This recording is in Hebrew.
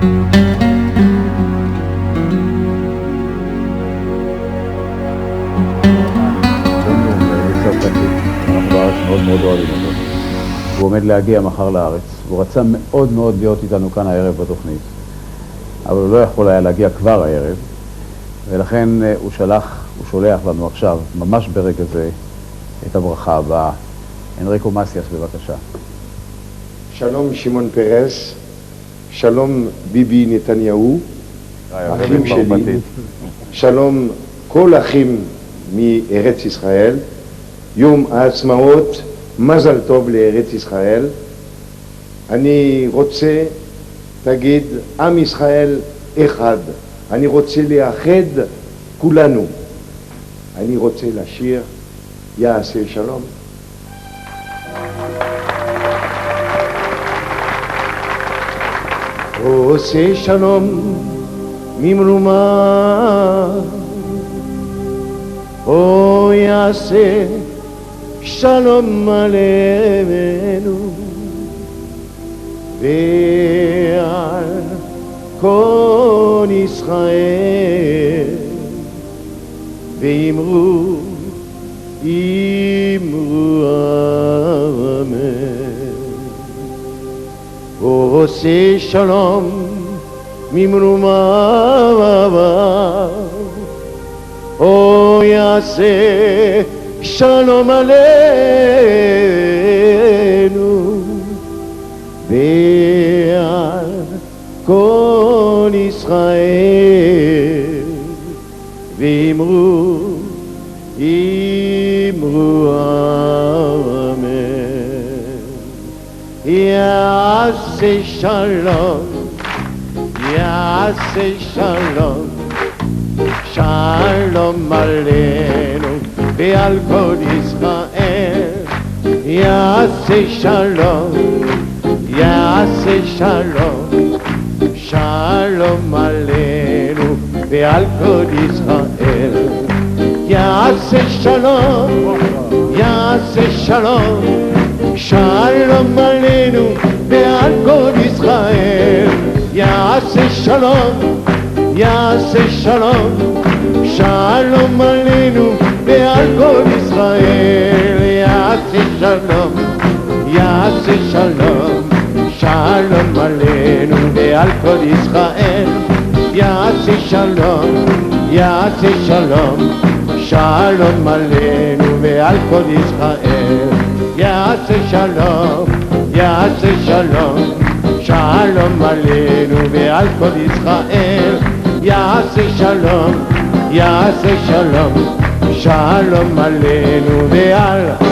אנחנו בארץ מאוד מאוד אוהבים אותו. הוא עומד להגיע מחר לארץ. הוא רצה מאוד מאוד להיות איתנו כאן הערב בתוכנית, אבל הוא לא יכול היה להגיע כבר הערב, ולכן הוא שולח לנו עכשיו, ממש ברגע זה, את הברכה הבאה. אנריקו מסיאס, בבקשה. שלום שמעון פרס, שלום ביבי נתניהו, אחים שלי, שלום כל אחים מארץ ישראל, יום העצמאות, מזל טוב לארץ ישראל. אני רוצה, תגיד, עם ישראל אחד, אני רוצה לאחד כולנו. אני רוצה לשיר יעשה שלום. עושה שלום ממרומה, או יעשה שלום עלינו ועל כל ישראל, ואמרו אמן. עושה שלום ממרומה, או יעשה שלום עלינו ועל כל ישראל, ואמרו אמן. יעשה שלום, יעשה שלום, שלום עלינו ועל כל ישראל. יעשה שלום, יעשה שלום, שלום עלינו ועל כל ישראל. יעשה שלום, יעשה שלום, שלום עלינו ועל כל ישראל. יעשה שלום, יעשה שלום, שלום עלינו ועל כל ישראל. יעשה שלום, יעשה שלום, שלום עלינו ועל כל ישראל. יעשה שלום, יעשה שלום, שלום עלינו ועל כל ישראל. יעשה שלום, יעשה שלום, שלום עלינו ועל כל ישראל. יעשה שלום, יעשה שלום, שלום עלינו ועל